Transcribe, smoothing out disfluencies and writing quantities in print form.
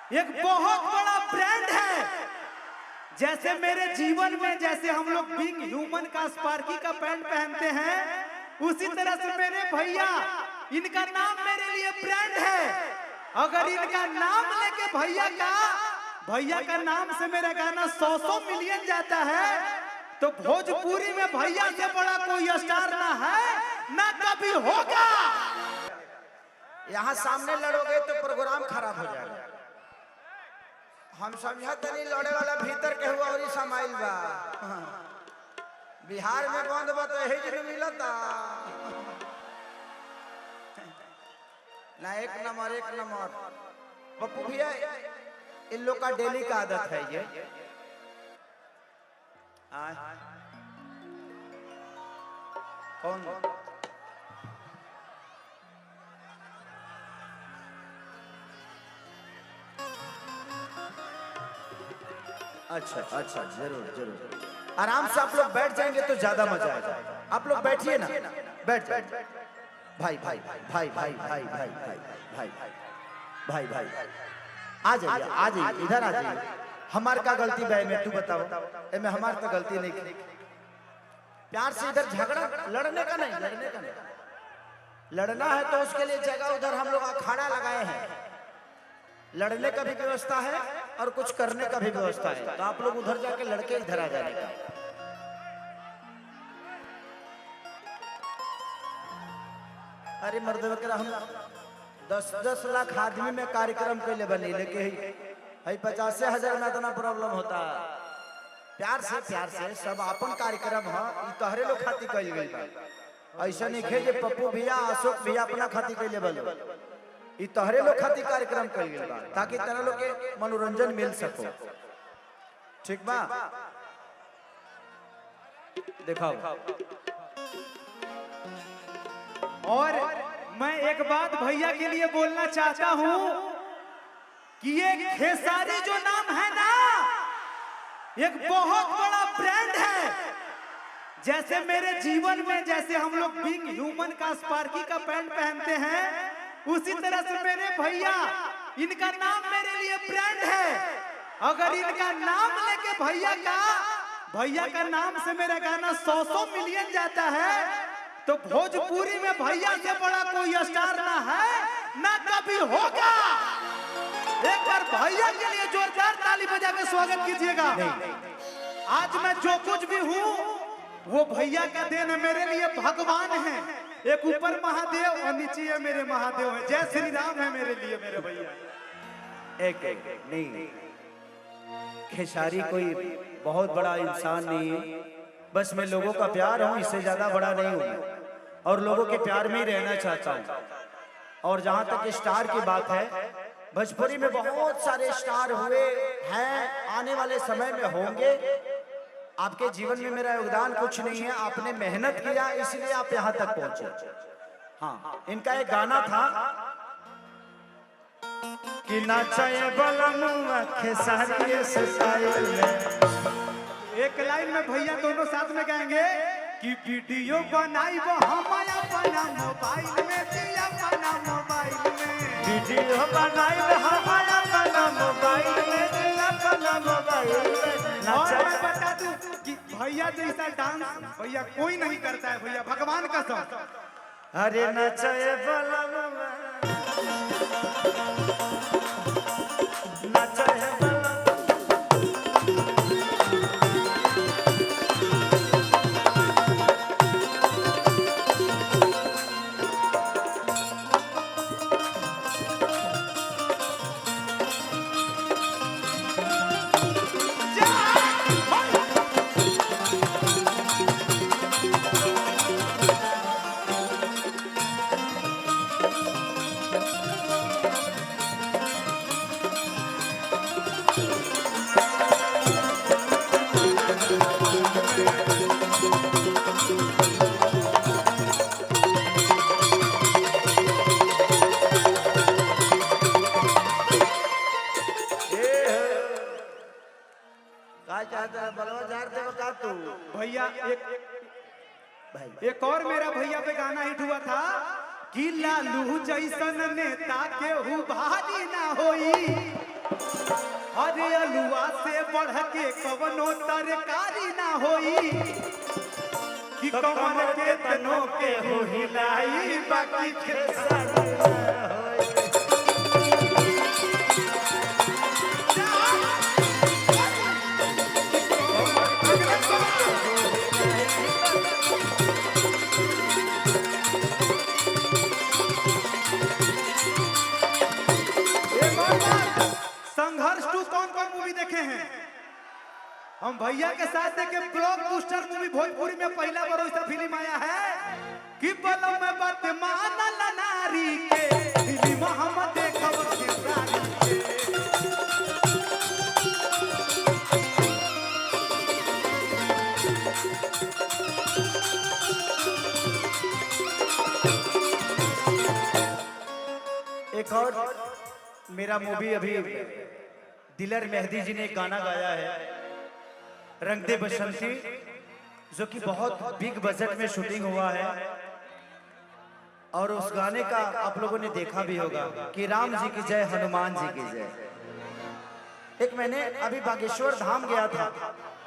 एक बहुत बड़ा ब्रांड है। जैसे मेरे जीवन में जैसे हम लोग बिग ह्यूमन का स्पार्की का पैंट पहनते हैं, उसी तरह से मेरे भैया, इनका नाम मेरे लिए ब्रांड है। अगर इनका नाम लेके भैया का नाम से मेरा गाना 100 मिलियन जाता है, तो भोजपुरी में भैया से बड़ा कोई स्टार ना है ना कभी होगा। यहाँ सामने लड़ोगे तो प्रोग्राम खराब हो जाएगा। हम समझते नहीं लड़े वाला भीतर के हुआ और समाइल बा। बिहार में बंद बा तो यही जरूर मिलता ना। एक नंबर पप्पू भैया, इन लोग का डेली का आदत है ये। कौन अच्छा जरूर आराम से आप लोग बैठ जाएंगे तो ज्यादा मजा आएगा। आप लोग बैठिए ना, बैठ भाई आ जाइए इधर आ जाइए। हमार का गलती भाई में तू बताओ, में हमार तो गलती नहीं की। प्यार से इधर झगड़ा लड़ने का नहीं। लड़ना है तो उसके लिए जगह उधर हम लोग अखाड़ा लगाए हैं। लड़ने का भी व्यवस्था है और कुछ करने का भी व्यवस्था है, तो आप लोग उधर जाके लड़के इधर आ जाने का। अरे मर्द वगैरह हम 10 लाख आदमी में कार्यक्रम के लिए बनी, लेकिन 50,000 में इतना प्रॉब्लम होता। प्यार से सब अपन कार्यक्रम है, तोहरे लोग खाती कल गई बा। ऐसा नहीं खे जे पप्पू भैया अशोक भैया अपना खाती कैले बोलो, ये तोहरे लोग खाती कार्यक्रम कल गई बा, ताकि तेरा लोग के मनोरंजन मिल सको। ठीक बा? दिखाओ। और मैं एक बात भैया के लिए बोलना चाहता हूँ कि ये खेसारी जो नाम है ना, एक बहुत बड़ा ब्रांड है। जैसे मेरे जीवन में जैसे हम लोग बिग ह्यूमन का स्पार्की का पैंट पहनते हैं, उसी तरह से मेरे भैया, इनका नाम मेरे लिए ब्रांड है। अगर इनका नाम लेके भैया का नाम से मेरा गाना 100 मिलियन जाता है, तो भोजपुरी में भैया से बड़ा कोई स्टार ना है ना कभी होगा। एक बार भैया के लिए जोरदार ताली बजा के स्वागत कीजिएगा। आज मैं जो कुछ भी हूँ वो भैया का देन है। मेरे लिए भगवान है, एक ऊपर महादेव और नीचे मेरे महादेव है। जय श्री राम है मेरे लिए मेरे भैया। एक नहीं, खेसारी कोई बहुत बड़ा इंसान नहीं है, बस मैं लोगों का प्यार हूँ, इससे ज्यादा बड़ा नहीं हूँ और लोगों के प्यार में ही रहना चाहता हूँ। और जहाँ तक स्टार की बात है, भोजपुरी में बहुत सारे स्टार हुए हैं, आने वाले समय में होंगे। आपके जीवन में मेरा योगदान कुछ नहीं है, आपने मेहनत किया इसलिए आप यहाँ तक पहुंचे। हाँ, इनका एक गाना था कि नाचे बलमुआ खेसारी स्टाइल में। एक लाइन में भैया दोनों साथ में गाएंगे कि वीडियो बनाई वो हमारा अपना मोबाइल में, दिया अपना मोबाइल में। वीडियो बनाई वो हमारा अपना मोबाइल में, दिया अपना मोबाइल में। और मैं बता दूं कि भैया जैसा डांस भैया कोई नहीं करता है भैया, भगवान का सौ। अरे नचे बलमुआ नचे भैया एक और मेरा भैया पे गाना हिट हुआ था कि लालू जैसन नेता के भारी ना होई। अरे अलुआ से बढ़ के कवनो तरकारी ना होई कि कमर के तनो के हो हिलाई बाकी खेसारी ना होई। संघर्ष 2 कौन कौन मूवी देखे हैं? हम भैया के साथ देखे ब्लॉकबस्टर मूवी भोजपुरी में पहला बार ऐसा फिल्म आया है कि बलम में बात मानल नारी के फिल्म हम देखब खेसारी के। एक और मेरा मूवी अभी दिलर मेहदी जी ने एक गाना गाया है रंग दे बसंती, जो कि बहुत बिग बजट में शूटिंग हुआ है। और उस गाने का आप लोगों ने देखा भी होगा कि राम जी की जय हनुमान जी की जय। एक मैंने अभी बागेश्वर धाम गया था,